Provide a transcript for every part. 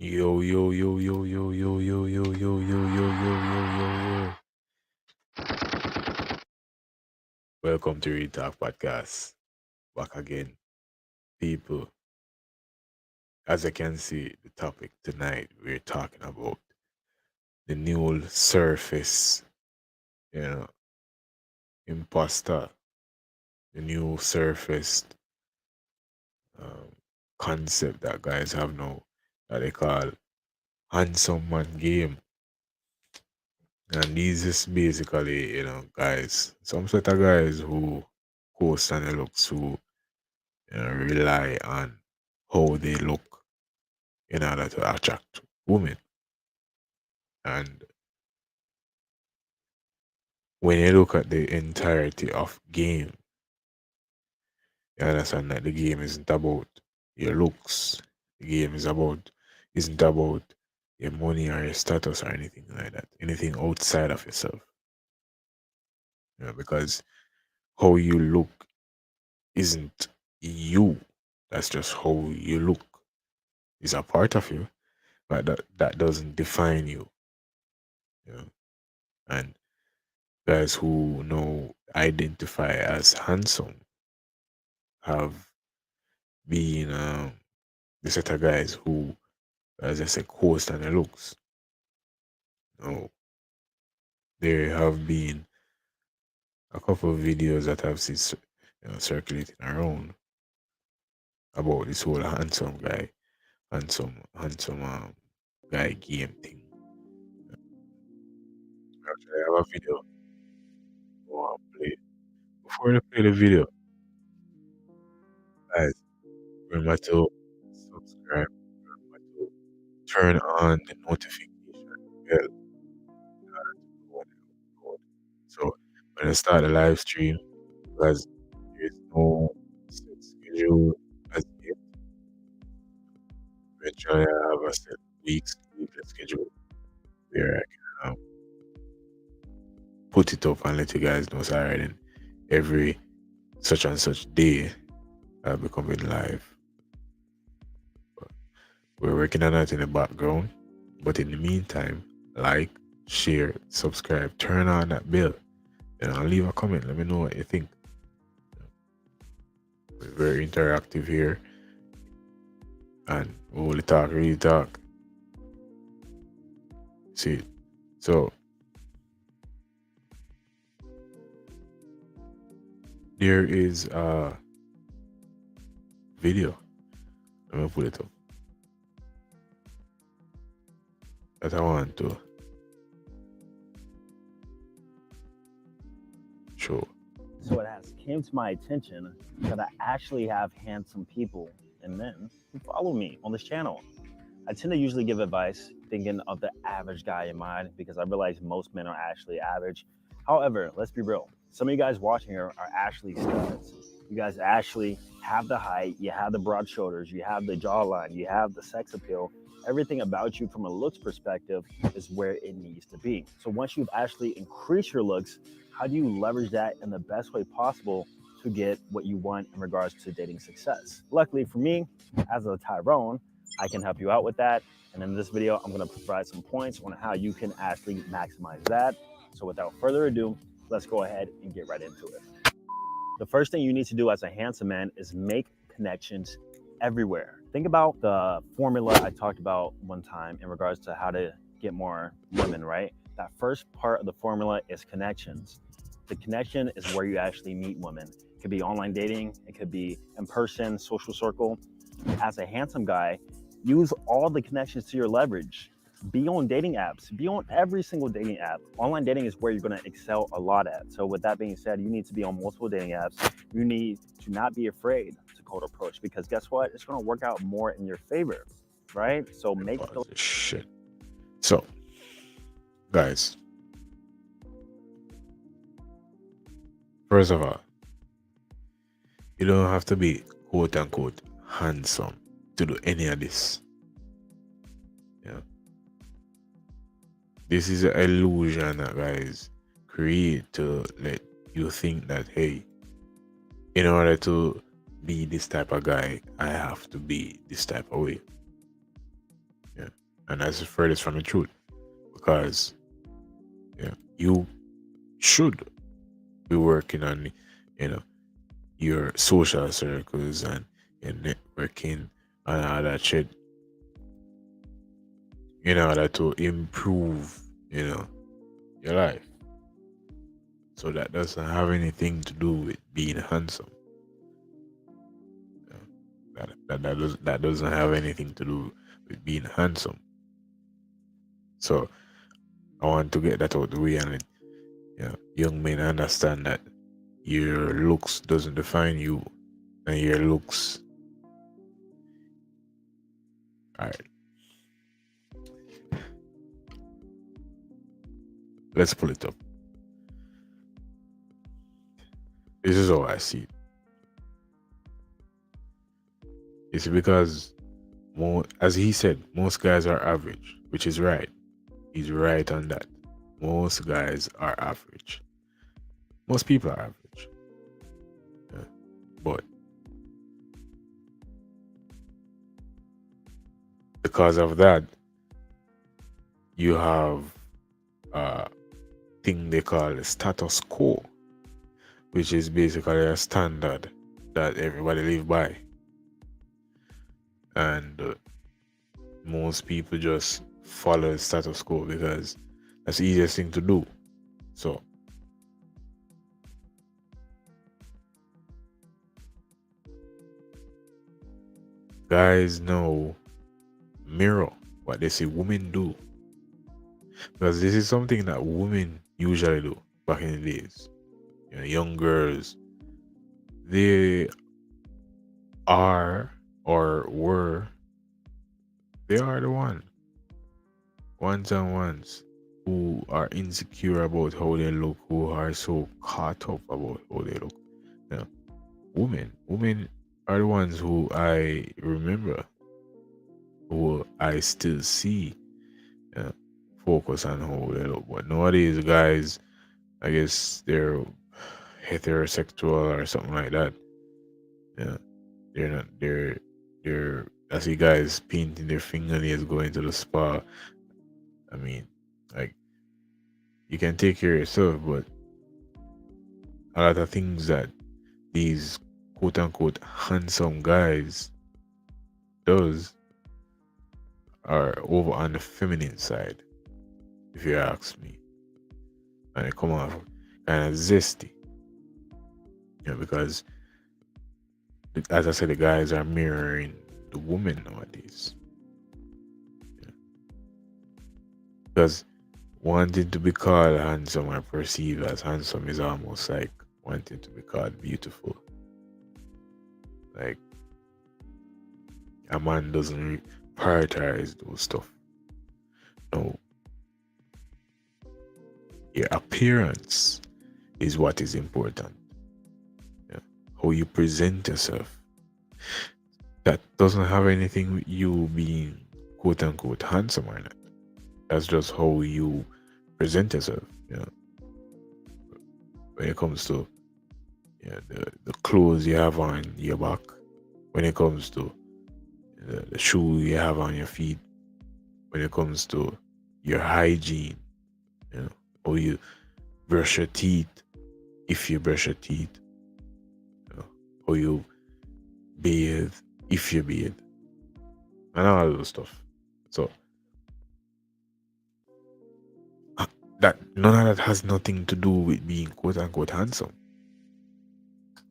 Yo, yo, yo, yo, yo, yo, yo, yo, yo, yo, yo, yo, yo, yo, yo. Welcome to Read Talk Podcast. Back again, people. As I can see, the topic tonight we're talking about the new surface, you know, imposter, the new surfaced concept that guys have now that they call HaNdSoMe game. And these is basically, guys, some sort of guys who post on the looks who rely on how they look in order to attract women. And when you look at the entirety of game, you understand that the game isn't about your looks. The game isn't about your money or your status or anything like that. Anything outside of yourself. Because how you look isn't you. That's just how you look. It's a part of you, but that doesn't define you. You know? And guys who know identify as handsome have been the set of guys who, as I said, coast on the looks. There have been a couple of videos that I've seen circulating around about this whole handsome guy game thing. Actually, I have a video. I want to play. Before I play the video, guys, remember to subscribe. Remember to turn on the notification bell when I upload. So when I start the live stream, because there's no set schedule as yet, eventually I have a set weekly schedule where I can put it up and let you guys know. So already every such and such day I'll be coming live. But we're working on that in the background. But in the meantime, like, share, subscribe, turn on that bell, and I'll leave a comment. Let me know what you think. We're very interactive here, and we will talk, really talk. See, so there is a video. Let me put it up that I want to show. So it has came to my attention that I actually have handsome people and men who follow me on this channel. I tend to usually give advice thinking of the average guy in mind because I realize most men are actually average. However, let's be real. Some of you guys watching here are actually studs. You guys actually have the height, you have the broad shoulders, you have the jawline, you have the sex appeal. Everything about you from a looks perspective is where it needs to be. So once you've actually increased your looks, how do you leverage that in the best way possible to get what you want in regards to dating success? Luckily for me, as a Tyrone, I can help you out with that. And in this video, I'm going to provide some points on how you can actually maximize that. So without further ado, let's go ahead and get right into it. The first thing you need to do as a handsome man is make connections everywhere. Think about the formula I talked about one time in regards to how to get more women, right? That first part of the formula is connections. The connection is where you actually meet women. It could be online dating, it could be in person, social circle. As a handsome guy, use all the connections to your leverage. Be on dating apps, be on every single dating app. Online dating is where you're going to excel a lot at. So with that being said, you need to be on multiple dating apps. You need to not be afraid to cold approach because guess what? It's going to work out more in your favor, right? So make those shit. So, guys, first of all, you don't have to be quote unquote handsome to do any of this. Yeah. This is an illusion that guys create to let you think that, hey, in order to be this type of guy, I have to be this type of way. Yeah. and that's the furthest from the truth. Because yeah, you should be working on, you know, your social circles and your networking and all that shit in order to improve, your life. So that doesn't have anything to do with being handsome. Yeah. That doesn't have anything to do with being handsome. So I want to get that out the way, and young men understand that your looks doesn't define you, and your looks. All right, let's pull it up. This is how I see it. It's because as he said, most guys are average, which is right. He's right on that. Most guys are average. Most people are average. Yeah. But because of that, you have a thing they call the status quo, which is basically a standard that everybody live by. And most people just follow the status quo because that's the easiest thing to do. So guys now mirror what they see women do, because this is something that women usually do back in the days. Young girls, they are or were, they are the ones and ones who are insecure about how they look, who are so caught up about how they look. Yeah. Women are the ones who I remember, who I still see, uh, focus on how they look. But nowadays, guys, I guess they're heterosexual or something like that. Yeah, they're not. They're. I see guys painting their fingernails, going to the spa. I mean, like, you can take care of yourself, but a lot of things that these quote unquote handsome guys does are over on the feminine side, if you ask me. And it come off kind of zesty. Because as I said, the guys are mirroring the women nowadays. Yeah. Because wanting to be called handsome or perceived as handsome is almost like wanting to be called beautiful. Like, a man doesn't prioritize those stuff. No, your appearance is what is important. Yeah. How you present yourself. That doesn't have anything with you being quote unquote handsome or not. That's just how you present yourself. When it comes to the clothes you have on your back, when it comes to the shoe you have on your feet, when it comes to your hygiene, how you brush your teeth, if you brush your teeth, how you bathe, if you bathe, and all those stuff. So that none of that has nothing to do with being quote unquote handsome,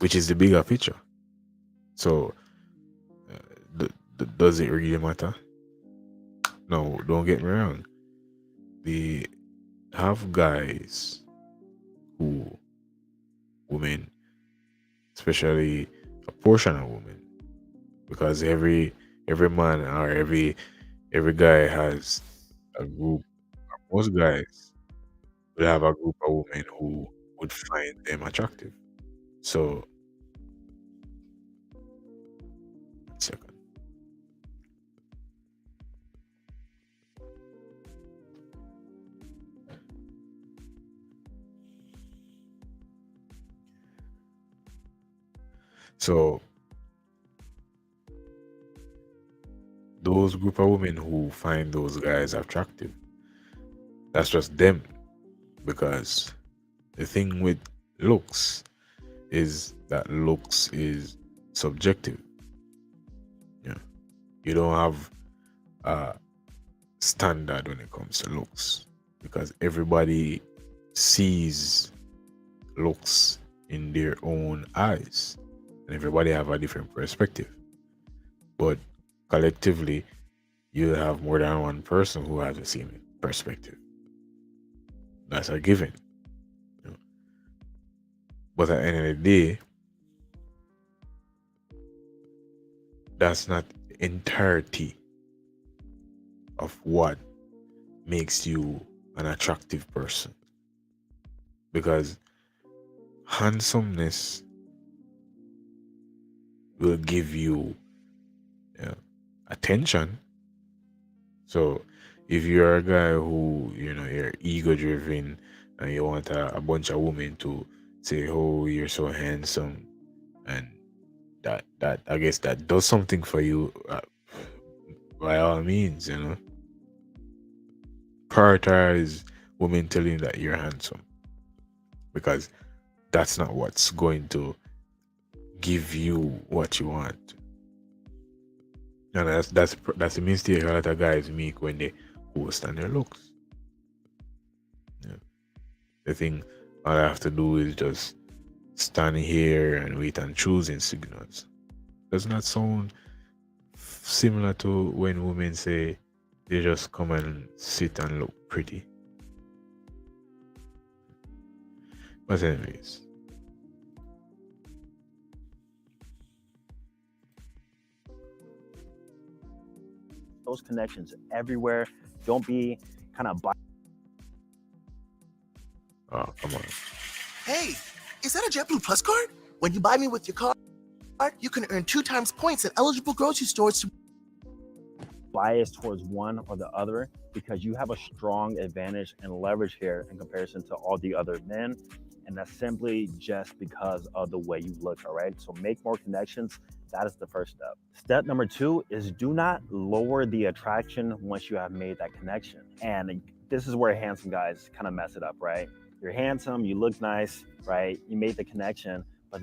which is the bigger picture. So does it really matter? No, don't get me wrong. They have guys who, women, especially a portion of women, because every man or every guy has a group. Most guys would have a group of women who would find them attractive. So, 1 second. So those group of women who find those guys attractive, that's just them. Because the thing with looks is that looks is subjective. Yeah. You don't have a standard when it comes to looks, because everybody sees looks in their own eyes, and everybody have a different perspective. But collectively, you have more than one person who has the same perspective. That's a given. You know. But at the end of the day, that's not the entirety of what makes you an attractive person. Because handsomeness will give you, attention. So if you're a guy who, you're ego driven and you want a bunch of women to say, oh, you're so handsome, and that I guess that does something for you, by all means, prioritize women telling you that you're handsome, because that's not what's going to give you what you want. And that's the mistake a lot of guys make when they post on their looks. Yeah. The thing all I have to do is just stand here and wait and choosing signals. Does not sound similar to when women say they just come and sit and look pretty. But anyways, those connections everywhere. Don't be kind of oh, come on. Hey, is that a JetBlue Plus card? When you buy me with your card, you can earn 2 times points at eligible grocery stores. bias towards one or the other, because you have a strong advantage and leverage here in comparison to all the other men. And that's simply just because of the way you look, all right? So make more connections. That is the first step. Step number 2 is do not lower the attraction once you have made that connection. And this is where handsome guys kind of mess it up, right? You're handsome, you look nice, right? You made the connection, but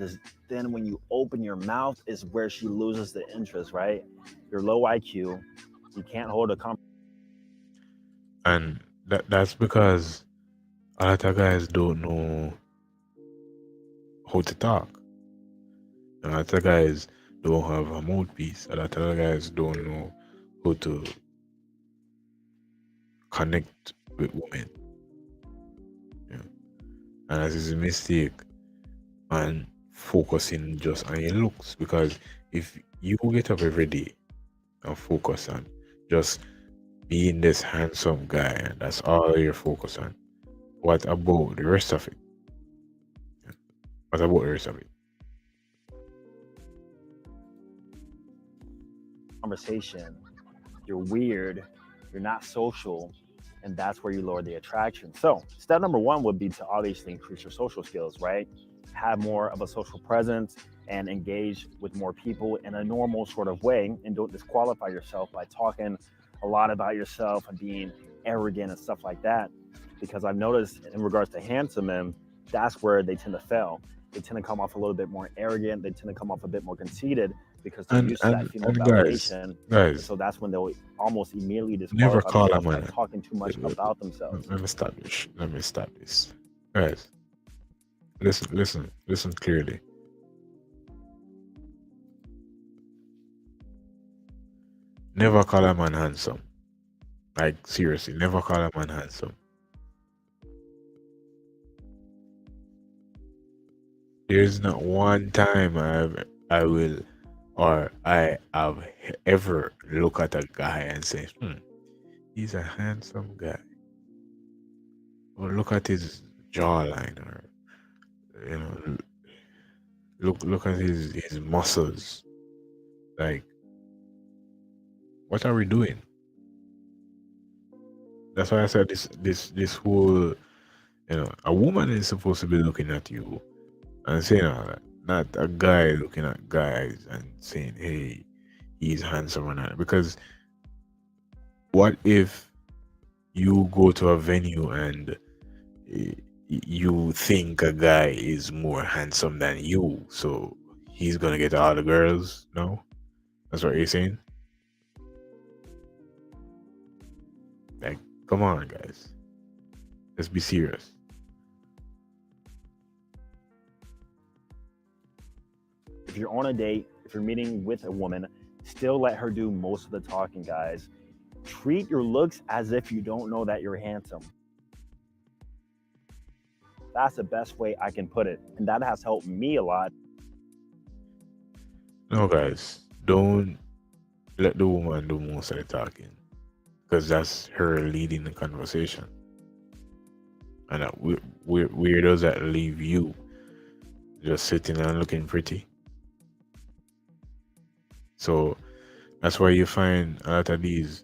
then when you open your mouth is where she loses the interest, right? You're low IQ, you can't hold a conversation. And that's because a lot of guys don't know how to talk. A lot of guys don't have a mouthpiece. A lot of guys don't know how to connect with women. Yeah. And that is a mistake on focusing just on your looks. Because if you get up every day and focus on just being this handsome guy and that's all you're focused on, what about the rest of it? Yeah. What about the rest of it? Conversation, you're weird, you're not social, and that's where you lower the attraction. So step number 1 would be to obviously increase your social skills, right? Have more of a social presence and engage with more people in a normal sort of way, and don't disqualify yourself by talking a lot about yourself and being arrogant and stuff like that. Because I've noticed in regards to handsome men, that's where they tend to fail. They tend to come off a little bit more arrogant, they tend to come off a bit more conceited, because they're used to that female validation. Guys, so that's when they'll almost immediately never disqualify call a themselves by man. talking too much about themselves. Let me stop this. Guys, listen clearly. Never call a man handsome. Like, seriously, never call a man handsome. There's not one time I will or I have ever look at a guy and say, he's a handsome guy. Or look at his jawline, or you know, look at his muscles. Like, what are we doing? That's why I said this whole, a woman is supposed to be looking at you and saying all that, not a guy looking at guys and saying, hey, he's handsome or not. Because what if you go to a venue and you think a guy is more handsome than you, so he's gonna get all the girls? No, that's what you're saying. Like, come on, guys, let's be serious. If you're on a date, if you're meeting with a woman, still let her do most of the talking, guys. Treat your looks as if you don't know that you're handsome. That's the best way I can put it. And that has helped me a lot. No, guys, don't let the woman do most of the talking, because that's her leading the conversation. And where does that leave you? Just sitting and looking pretty. So that's why you find a lot of these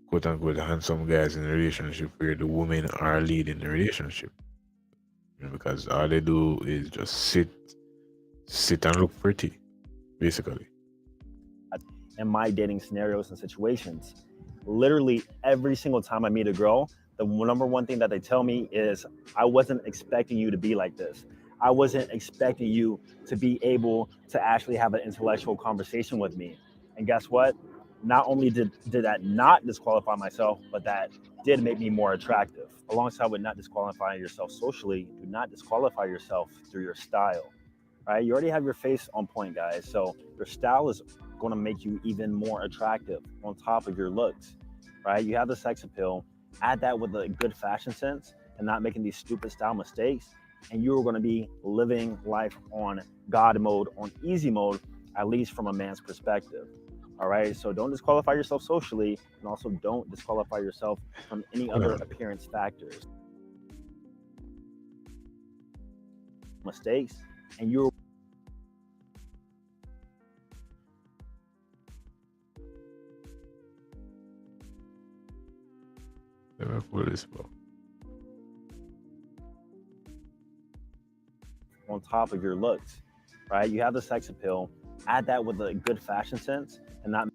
quote unquote handsome guys in a relationship where the women are leading the relationship. Because all they do is just sit and look pretty, basically. In my dating scenarios and situations, literally every single time I meet a girl, the number one thing that they tell me is, I wasn't expecting you to be like this. I wasn't expecting you to be able to actually have an intellectual conversation with me. And guess what? Not only did that not disqualify myself, but that did make me more attractive. Alongside with not disqualifying yourself socially, do not disqualify yourself through your style. Right? You already have your face on point, guys. So your style is going to make you even more attractive on top of your looks. Right? You have the sex appeal. Add that with a good fashion sense and not making these stupid style mistakes, and you're going to be living life on God mode, on easy mode, at least from a man's perspective. All right. So don't disqualify yourself socially, and also don't disqualify yourself from any other appearance factors. Mistakes, and you're Never pull this ball. on top of your looks. Right? You have the sex appeal. Add that with a good fashion sense and not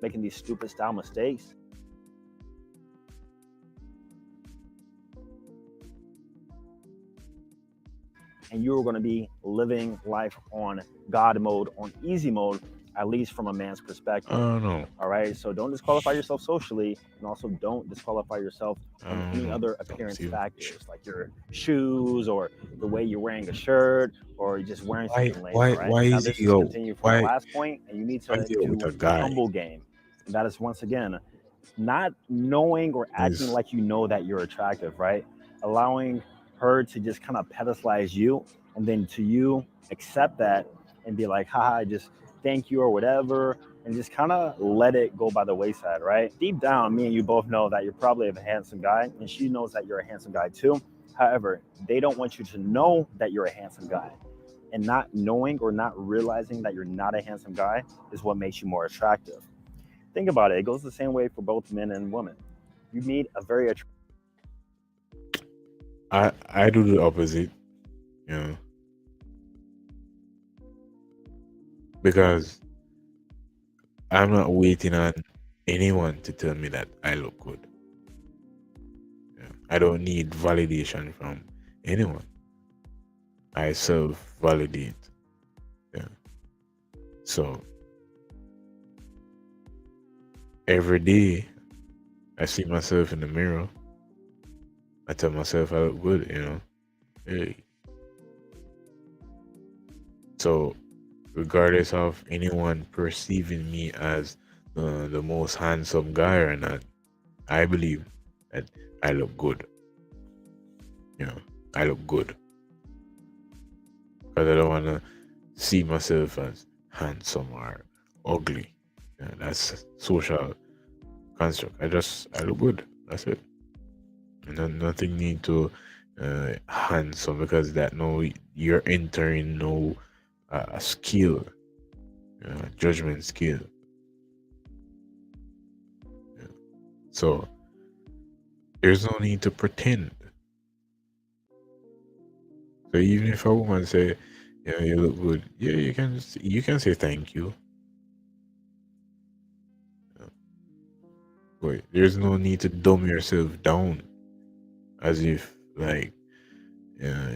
making these stupid style mistakes. And you're going to be living life on God mode, on easy mode, at least from a man's perspective. Oh no. All right. So don't disqualify yourself socially, and also don't disqualify yourself from any other appearance factors, like your shoes or the way you're wearing a shirt or you're just wearing something lame. All right. Why Now is this he is continue from the why last point, and you need why to is he with do a the guy? humble game. And that is once again not knowing or acting Is like you know that you're attractive, right? Allowing her to just kind of pedestalize you, and then to you accept that and be like, haha, just thank you or whatever, and just kind of let it go by the wayside, right? Deep down, me and you both know that you're probably a handsome guy, and she knows that you're a handsome guy too. However, they don't want you to know that you're a handsome guy. And not knowing or not realizing that you're not a handsome guy is what makes you more attractive. Think about it. It goes the same way for both men and women. You meet a very I do the opposite, you know, because I'm not waiting on anyone to tell me that I look good. Yeah. I don't need validation from anyone. I self validate. Yeah. So every day I see myself in the mirror. I tell myself I look good, you know. Hey. So regardless of anyone perceiving me as the most handsome guy or not, I believe that I look good. You know, I look good. Because I don't want to see myself as handsome or ugly. Yeah, that's social construct. I look good. That's it. And nothing need to handsome, because that no, you're entering no a skill, judgment skill. Yeah. So there's no need to pretend. So even if a woman say, Yeah, you look good. Yeah, you can say thank you. But there's no need to dumb yourself down as if like yeah,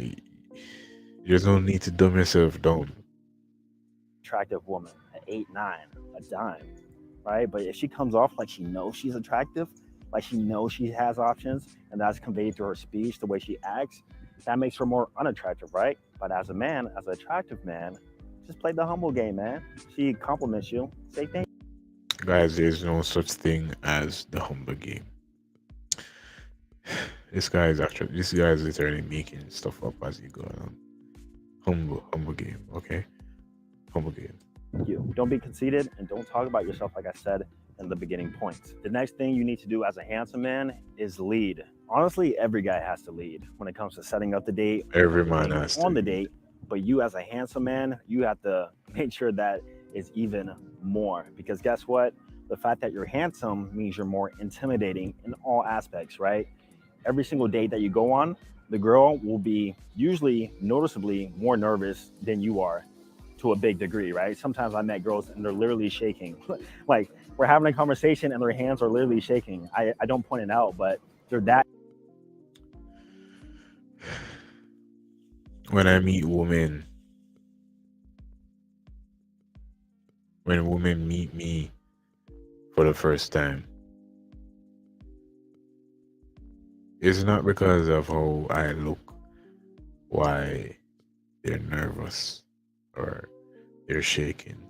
there's no need to dumb yourself down. Attractive woman at 8'9", a dime, right? But if she comes off like she knows she's attractive, like she knows she has options, and that's conveyed through her speech, the way she acts, that makes her more unattractive, right? But as a man, as an attractive man, just play the humble game, man. She compliments you, say thank Guys, there's no such thing as the humble game. This guy is literally making stuff up as he go along. Humble game, okay? Humble game. you. Don't be conceited and don't talk about yourself, like I said in the beginning points. The next thing you need to do as a handsome man is lead. Honestly, every guy has to lead when it comes to setting up the date, Every man has to on the lead. date. But you, as a handsome man, you have to make sure that is even more. Because guess what? The fact that you're handsome means you're more intimidating in all aspects, right? Every single date that you go on, the girl will be usually noticeably more nervous than you are to a big degree, right? Sometimes I met girls and they're literally shaking. Like we're having a conversation and their hands are literally shaking. I don't point it out, but they're that. When I meet women, when women meet me for the first time, it's not because of how I look, why they're nervous or they're shaking.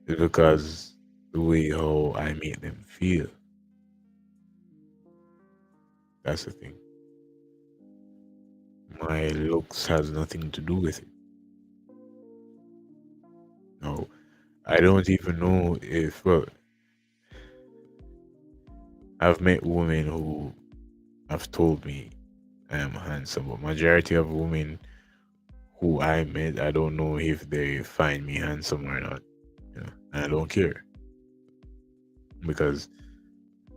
It's because the way how I make them feel. That's the thing. My looks has nothing to do with it. No, I don't even know if well, I've met women who have told me I am handsome, but majority of women who I met, I don't know if they find me handsome or not. And I don't care because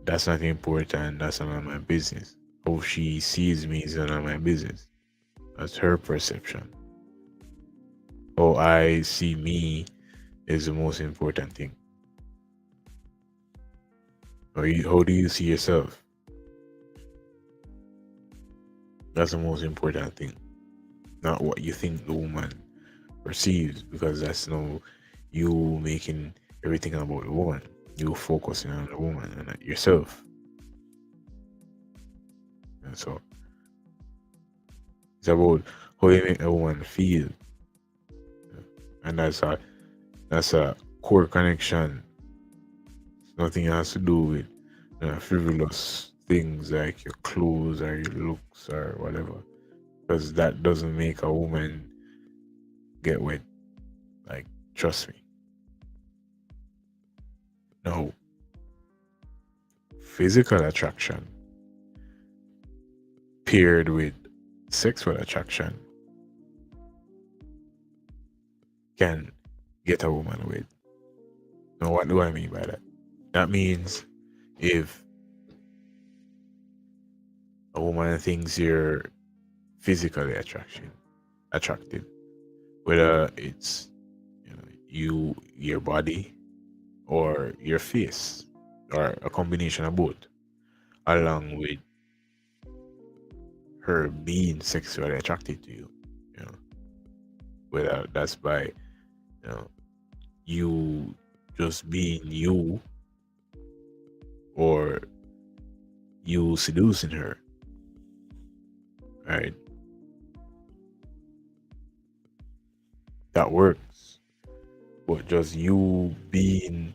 that's not important. That's none of my business. How she sees me is none of my business. That's her perception. How I see me is the most important thing. How do you see yourself? That's the most important thing. Not what you think the woman perceives, because that's no you making everything about the woman. You focusing on the woman and not yourself. And so it's about how you make a woman feel. And that's a core connection. Nothing has to do with frivolous things like your clothes or your looks or whatever, because that doesn't make a woman get wet. Like, trust me. No, physical attraction paired with sexual attraction can get a woman wet. Now, what do I mean by that? That means if a woman thinks you're physically attractive, whether it's your body or your face or a combination of both, along with her being sexually attracted to you, you know, whether that's by you just being you or you seducing her, right? That works. But just you being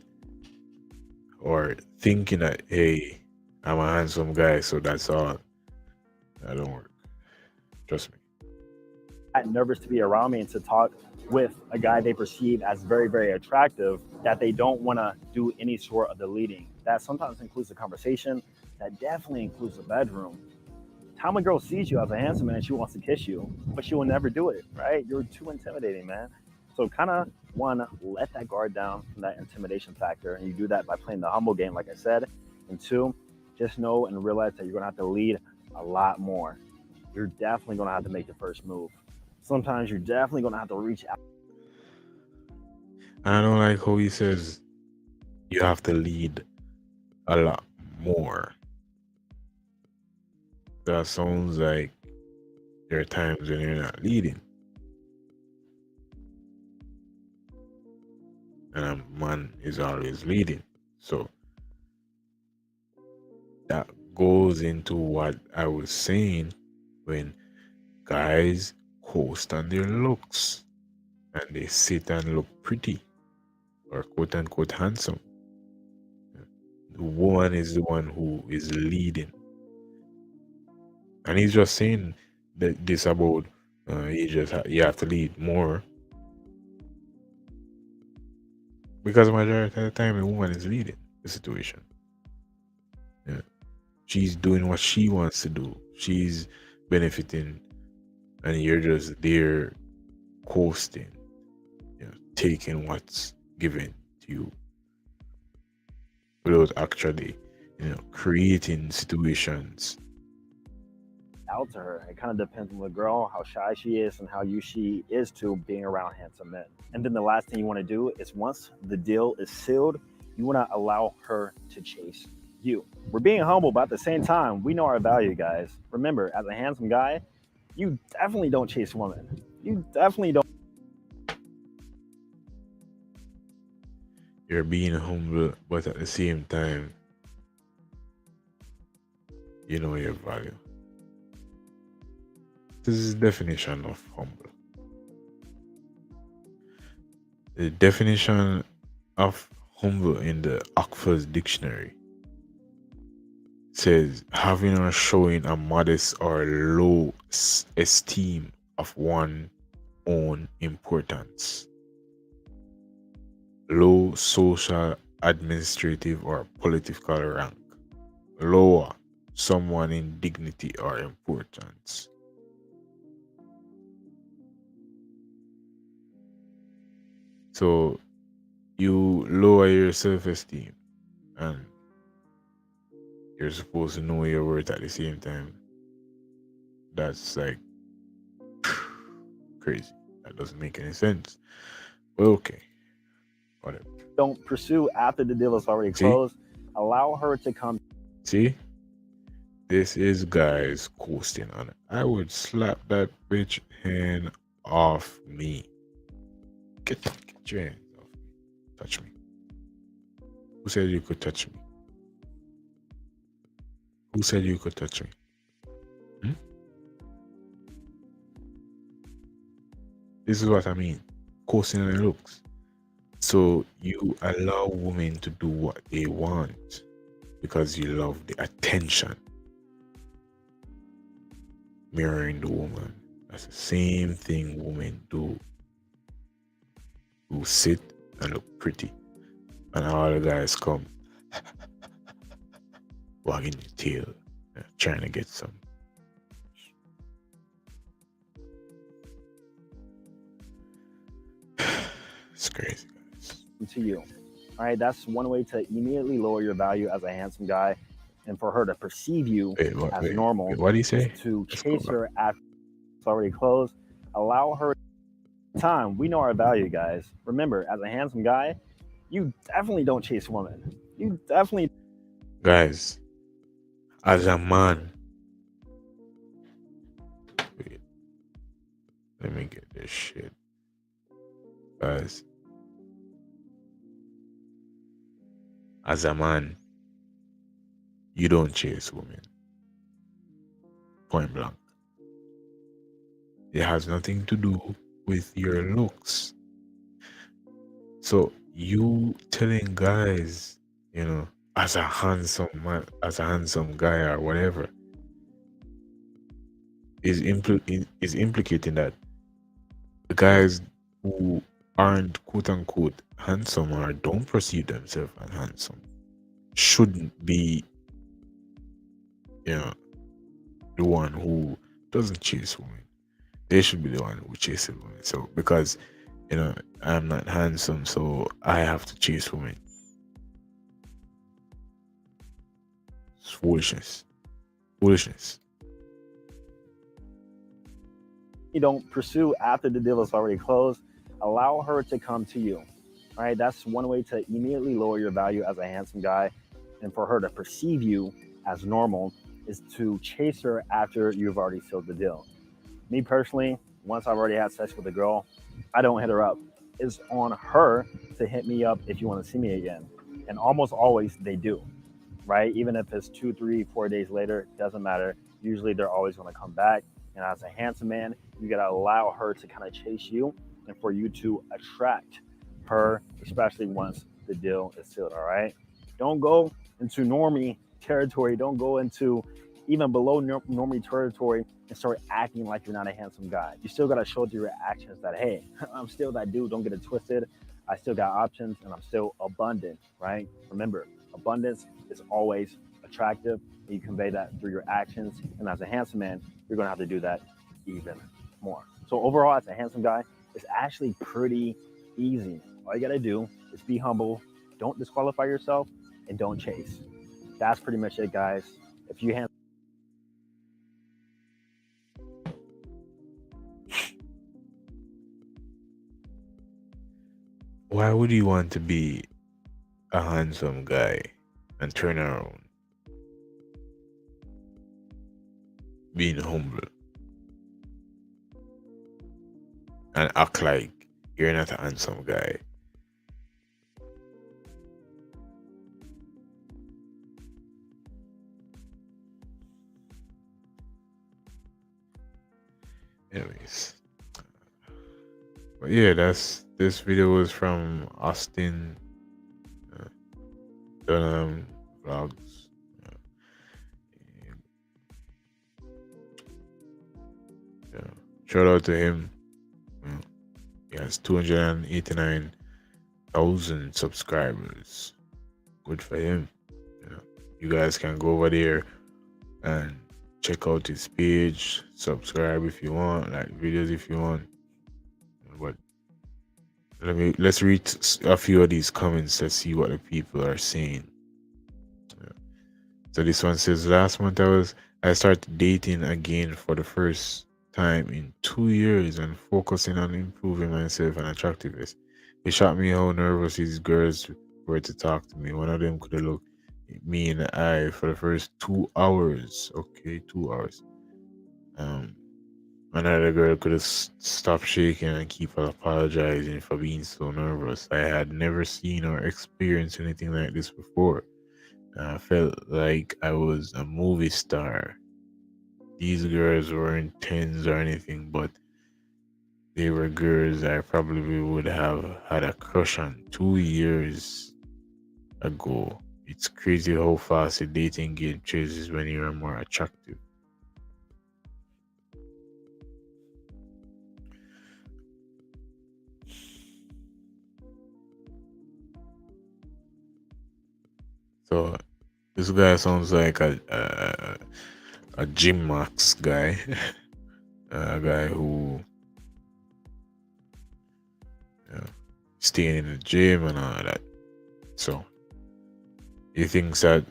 or thinking that, hey, I'm a handsome guy, so that's all, that don't work. Trust me. Nervous to be around me and to talk with a guy they perceive as very, very attractive, that they don't want to do any sort of the leading. That sometimes includes a conversation, that definitely includes the bedroom. Time a girl sees you as a handsome man, she wants to kiss you, but she will never do it, right? You're too intimidating, man. So kind of one, let that guard down from that intimidation factor, and you do that by playing the humble game, like I said. And two, just know and realize that you're gonna have to lead a lot more. you're definitely going to have to make the first move. Sometimes you're definitely going to have to reach out. I don't like how he says you have to lead a lot more. That sounds like there are times when you're not leading. And a man is always leading. So that goes into what I was saying when guys coast on their looks and they sit and look pretty or quote unquote handsome. The woman is the one who is leading. And he's just saying that this about you have to lead more because majority of the time the woman is leading the situation. Yeah. She's doing what she wants to do. She's benefiting, and you're just there coasting, taking what's given to you without actually, creating situations. Out to her. It kind of depends on the girl, how shy she is, and how used she is to being around handsome men. And then the last thing you want to do is once the deal is sealed, you want to allow her to chase you. We're being humble, but at the same time, we know our value, guys. Remember, as a handsome guy, you definitely don't chase women. You definitely don't. You're being humble, but at the same time, you know your value. This is the definition of humble. The definition of humble in the Oxford Dictionary says having or showing a modest or low esteem of one's own importance, low social, administrative, or political rank, lower someone in dignity or importance. So you lower your self-esteem and you're supposed to know your worth at the same time. That's like crazy. That doesn't make any sense. But okay. Whatever. Don't pursue after the deal is already closed. Allow her to come. See? This is guys coasting on it. I would slap that bitch hand off me. Get your hands off me. Touch me. Who said you could touch me? Who said you could touch me? This is what I mean. Coasting on the looks. So you allow women to do what they want because you love the attention. Mirroring the woman. That's the same thing women do. Who sit and look pretty. And all the guys come wagging your tail, trying to get some. It's crazy, guys. To you. All right, that's one way to immediately lower your value as a handsome guy, and for her to perceive you as normal. What do you say? To chase her after it's already closed. Allow her time. We know our value, guys. Remember, as a handsome guy, you definitely don't chase women. You definitely. Guys, as a man, wait, let me get this shit. Guys, as a man, you don't chase women. Point blank. It has nothing to do with your looks. So you telling guys, as a handsome man, as a handsome guy or whatever, is implicating that the guys who aren't quote unquote handsome or don't perceive themselves as handsome shouldn't be, the one who doesn't chase women. They should be the one who chases women. So because I'm not handsome, so I have to chase women. It's foolishness. you don't pursue after the deal is already closed. Allow her to come to you. All right, that's one way to immediately lower your value as a handsome guy, and for her to perceive you as normal is to chase her after you've already sealed the deal. Me personally, once I've already had sex with a girl, I don't hit her up. It's on her to hit me up if you want to see me again, and almost always they do, right? Even if it's 2, 3, 4 days later, doesn't matter. Usually they're always going to come back. And as a handsome man, you got to allow her to kind of chase you and for you to attract her, especially once the deal is sealed. All right. Don't go into normie territory. Don't go into even below normie territory and start acting like you're not a handsome guy. You still got to show through your actions that, hey, I'm still that dude. Don't get it twisted. I still got options and I'm still abundant, right? Remember, abundance is always attractive. And you convey that through your actions. And as a handsome man, you're going to have to do that even more. So, overall, as a handsome guy, it's actually pretty easy. All you got to do is be humble, don't disqualify yourself, and don't chase. That's pretty much it, guys. If you Why would you want to be a handsome guy and turn around being humble and act like you're not a handsome guy? Anyways, but yeah, this video was from Austin Dunham Vlogs. Yeah. Shout out to him. He has 289,000 subscribers. Good for him. You guys can go over there and check out his page, subscribe if you want, like videos if you want. But let's read a few of these comments. Let's see what the people are saying. So this one says, last month I started dating again for the first time in 2 years and focusing on improving myself and attractiveness. It shocked me how nervous these girls were to talk to me. One of them could have looked me in the eye for the first 2 hours. Okay, 2 hours. Another girl could have stopped shaking and keep apologizing for being so nervous. I had never seen or experienced anything like this before. I felt like I was a movie star. These girls weren't tens or anything, but they were girls I probably would have had a crush on 2 years ago. It's crazy how fast the dating game changes when you are more attractive. So this guy sounds like a gym max guy, a guy who staying in the gym and all that. So he thinks that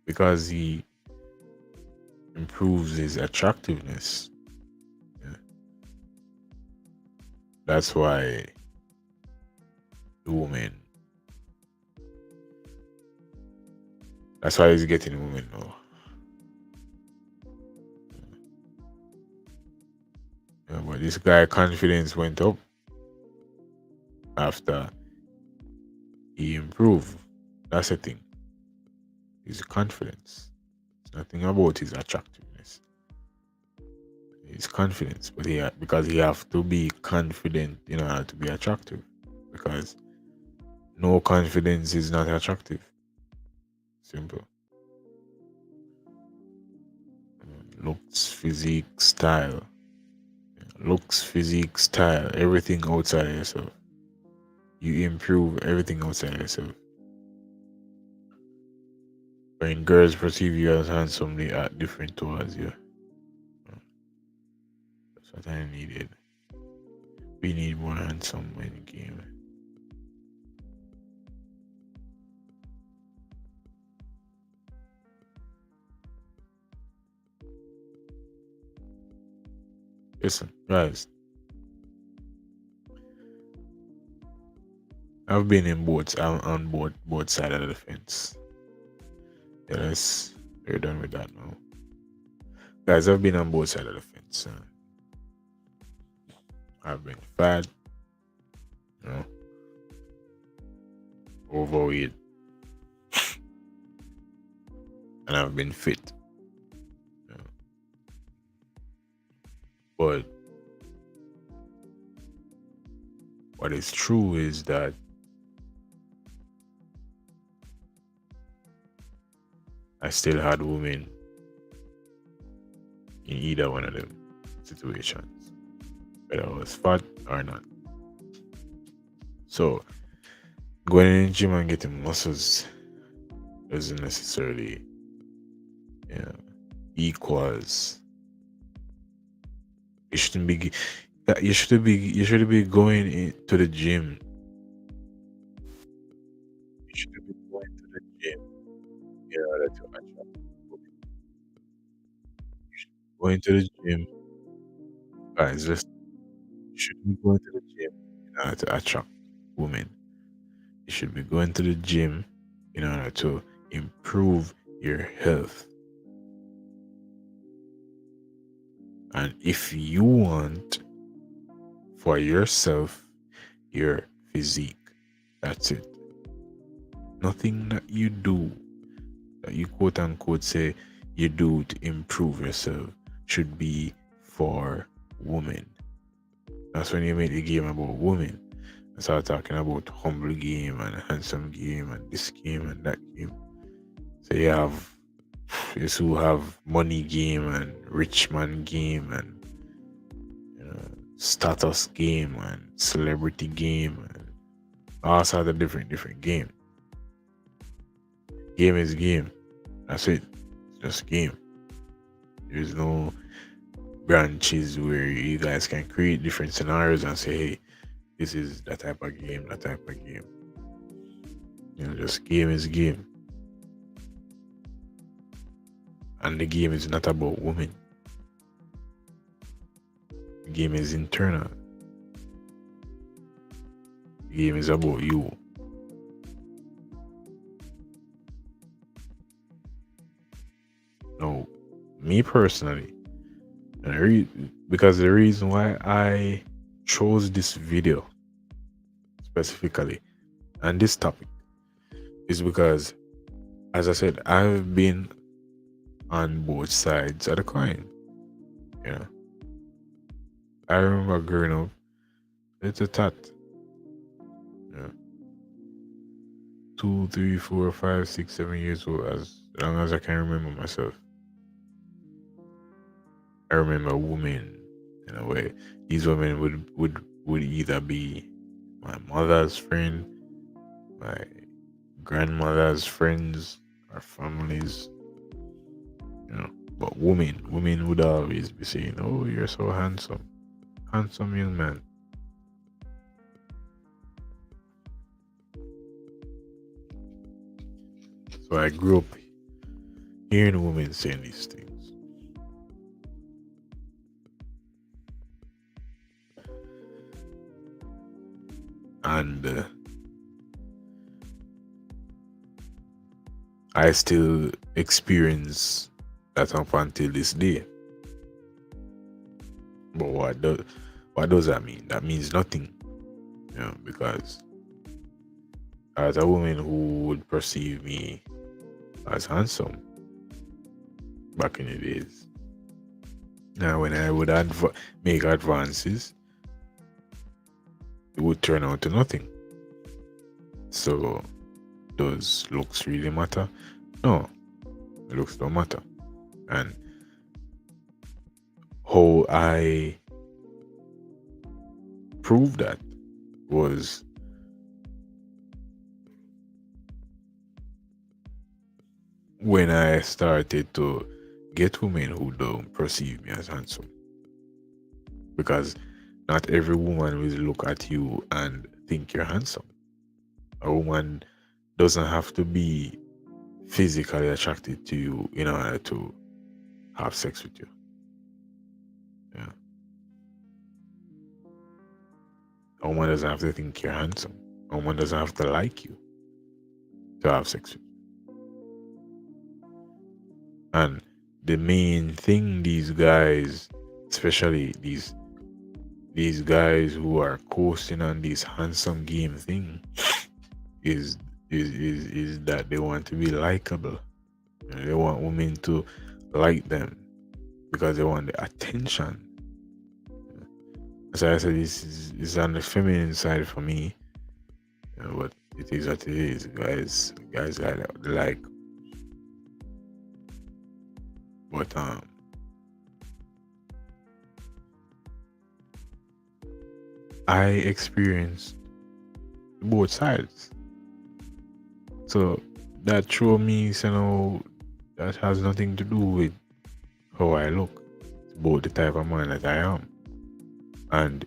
because he improves his attractiveness, that's why the woman. That's why he's getting women now. Yeah, but this guy confidence went up after he improved. That's the thing. His confidence. It's nothing about his attractiveness. His confidence, but because he have to be confident in order to be attractive. Because no confidence is not attractive. Simple. Looks, physique, style. Looks, physique, style. Everything outside of yourself. You improve everything outside of yourself. When girls perceive you as handsome, they act different towards you. That's what I needed. We need more handsome in the game. Listen, guys, I've been in both on both sides of the fence. Yes, we're done with that now. Guys, I've been on both sides of the fence. I've been fat, you know, overweight, and I've been fit. You know. But what is true is that I still had women in either one of them situations, whether I was fat or not. So going in the gym and getting muscles doesn't necessarily, you know, equals. You shouldn't be. You should be going to the gym. You should be going to the gym in order to attract women. You should be going to the gym, guys. Listen, you should be going to the gym in order to attract women. You should be going to the gym in order to improve your health. And if you want for yourself your physique, that's it. Nothing that you do, that you quote unquote say you do to improve yourself, should be for women. That's when you make the game about women. I start talking about humble game and handsome game and this game and that game. So you have these who have money game and rich man game and status game and celebrity game and all sorts of different game. Game is game. That's it. It's just game. There's no branches where you guys can create different scenarios and say, hey, this is that type of game, that type of game. You know, just game is game. And the game is not about women. The game is internal. The game is about you. No, me personally, because the reason why I chose this video specifically and this topic is because, as I said, I've been on both sides of the coin. You know, I remember growing up, it's a tat. You know, 2, 3, 4, 5, 6, 7 years old, as long as I can remember myself. I remember women in a way. These women would either be my mother's friend, my grandmother's friends, or families. You know, but women would always be saying, "Oh, you're so handsome, handsome young man." So I grew up hearing women saying these things. And I still experience that up until this day. But what does that mean? That means nothing, you know, because as a woman who would perceive me as handsome back in the days, now when I would make advances, it would turn out to nothing. So does looks really matter? No, looks don't matter. And how I proved that was when I started to get women who don't perceive me as handsome. Because not every woman will look at you and think you're handsome. A woman doesn't have to be physically attracted to you in order to have sex with you. Yeah. A woman doesn't have to think you're handsome. A woman doesn't have to like you to have sex with you. And the main thing these guys, especially these guys who are coasting on this handsome game thing, is that they want to be likable. You know, they want women to like them because they want the attention. As I said, this is on the feminine side for me. You know, but it is what it is. Guys like. But I experienced both sides. So that show me, you know, that has nothing to do with how I look. It's about the type of man that I am. And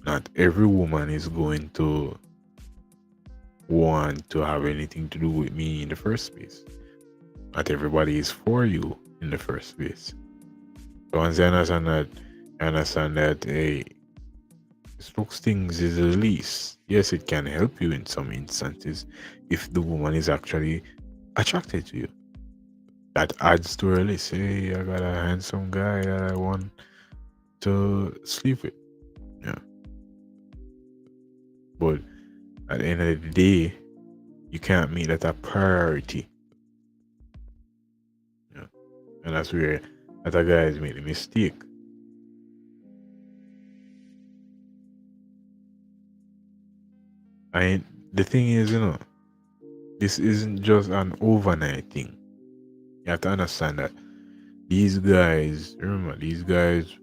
not every woman is going to want to have anything to do with me in the first place. Not everybody is for you in the first place. So once you understand that, hey, this looks things is the least. Yes, it can help you in some instances if the woman is actually attracted to you. That adds to her list. Hey, I got a handsome guy that I want to sleep with. Yeah. But at the end of the day, you can't make that a priority. Yeah. And that's where other guys make the mistake. And the thing is, you know, this isn't just an overnight thing. You have to understand that these guys, remember, these guys,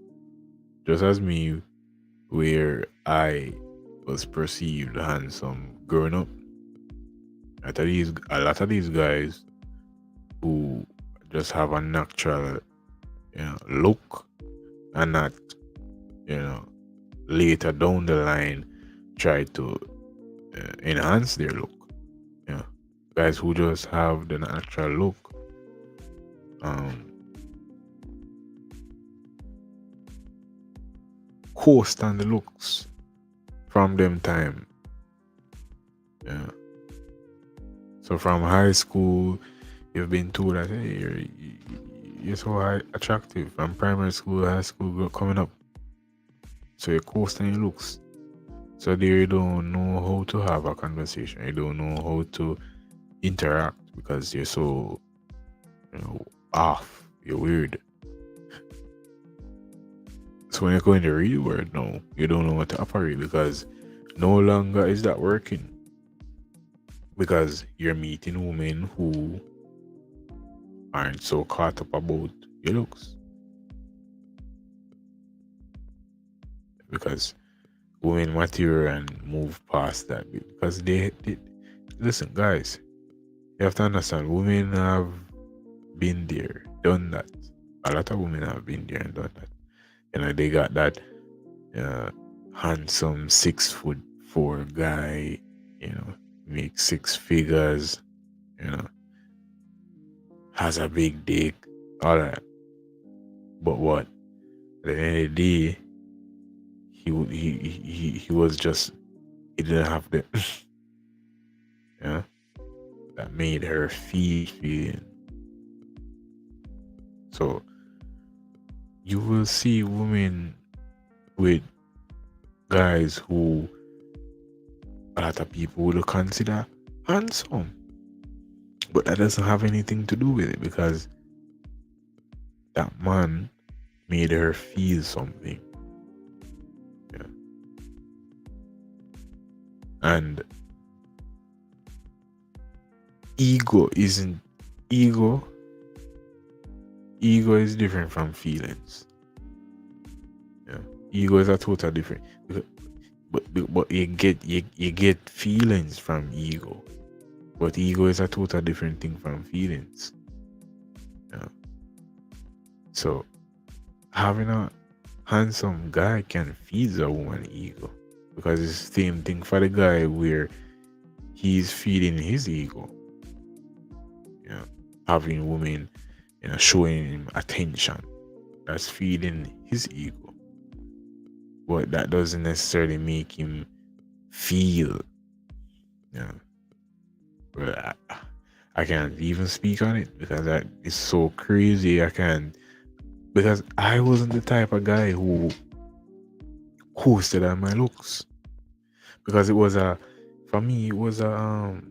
just as me, where I was perceived handsome growing up, a lot of these guys who just have a natural, you know, look and not, you know, later down the line try to enhance their look. You know, guys who just have the natural look, coast on the looks from them time. Yeah. So from high school, you've been told that, hey, you're so attractive. From primary school, high school, coming up. So you're coasting your looks. So there you don't know how to have a conversation. You don't know how to interact because you're so, you know, off. You're weird. So when you go in the real world now, you don't know what to operate because no longer is that working. Because you're meeting women who aren't so caught up about your looks. Because women mature and move past that because they listen, guys, you have to understand, women have been there, done that. A lot of women have been there and done that. You know, they got that handsome 6'4" guy, you know, makes 6 figures, you know, has a big dick, all that. But what? At the end of the day, he was just, he didn't have the yeah, that made her feel. So you will see women with guys who a lot of people would consider handsome, but that doesn't have anything to do with it because that man made her feel something. Yeah. And ego is different from feelings. Yeah. Ego is a total different, but you get feelings from ego, but ego is a total different thing from feelings. Yeah. So having a handsome guy can feed a woman ego because it's the same thing for the guy where he's feeding his ego. You know, having women, showing him attention, that's feeding his ego. but that doesn't necessarily make him feel. Yeah, but I can't even speak on it because that is so crazy. I can't, because I wasn't the type of guy who coasted on my looks, because it was a, for me it was a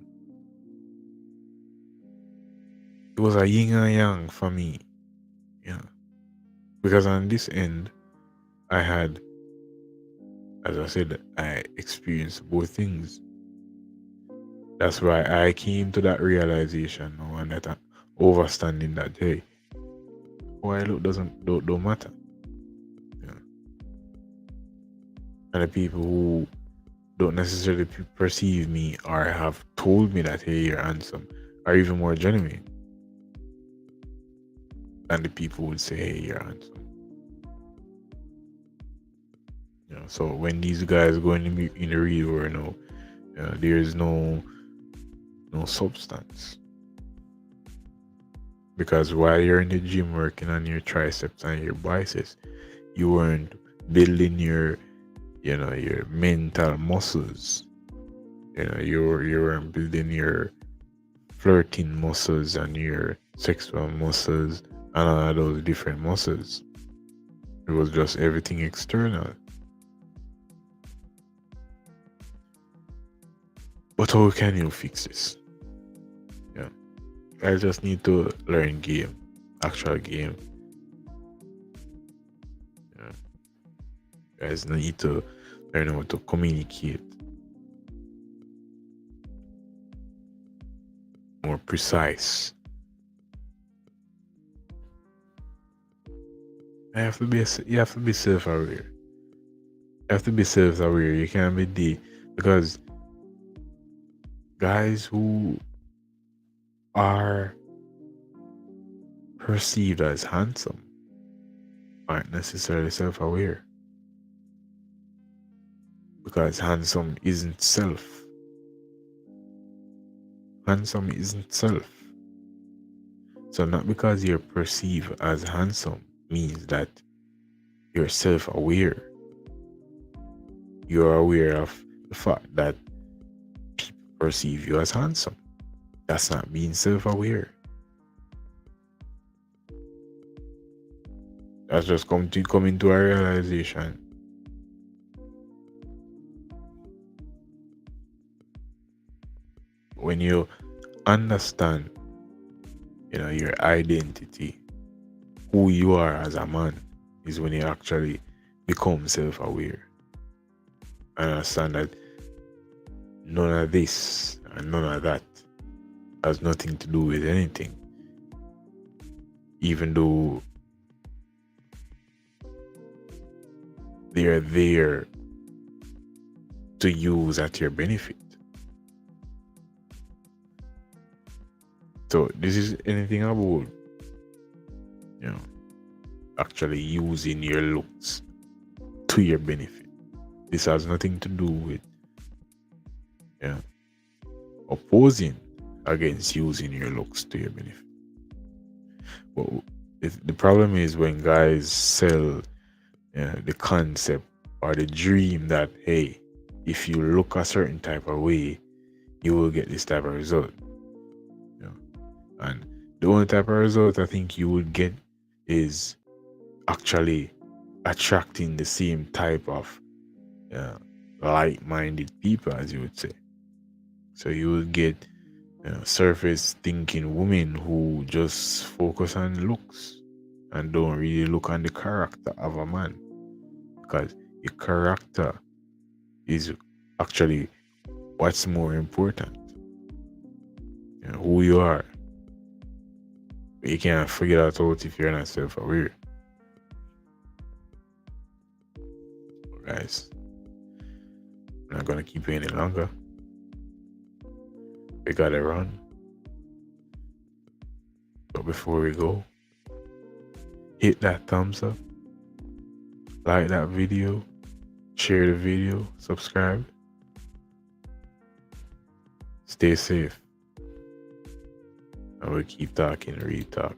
yin and yang for me. Yeah, because on this end I had, as I said, I experienced both things. That's why I came to that realization now, and that overstanding that, hey, how I look don't matter. Yeah. And the people who don't necessarily perceive me or have told me that, hey, you're handsome, are even more genuine than the people who would say, hey, you're handsome. You know, so when these guys go in the real world now, there is no substance. Because while you're in the gym working on your triceps and your biceps, you weren't building your mental muscles. You weren't building your flirting muscles and your sexual muscles and all of those different muscles. It was just everything external. But how can you fix this? Yeah, I just need to learn game, actual game. Yeah, guys need to learn how to communicate more precise. You have to be self-aware. You have to be self-aware. You can't be because guys who are perceived as handsome aren't necessarily self-aware, because handsome isn't self. Handsome isn't self. So not because you're perceived as handsome means that you're self-aware. You're aware of the fact that people perceive you as handsome. That's not being self-aware. That's just come into a realization. When you understand, your identity, who you are as a man, is when you actually become self-aware. And understand that none of this and none of that has nothing to do with anything. Even though they're there to use at your benefit. So this is anything about, actually using your looks to your benefit. This has nothing to do with opposing against using your looks to your benefit. But the problem is when guys sell the concept or the dream that, hey, if you look a certain type of way, you will get this type of result. And the only type of result I think you would get is actually attracting the same type of like-minded people, as you would say. So you will get surface thinking women who just focus on looks and don't really look on the character of a man, because your character is actually what's more important. Who you are. You can't figure that out if you're not self-aware. Guys, I'm not gonna keep you any longer. We gotta run. But before we go, hit that thumbs up, like that video, share the video, subscribe. Stay safe. And we'll keep talking real talk.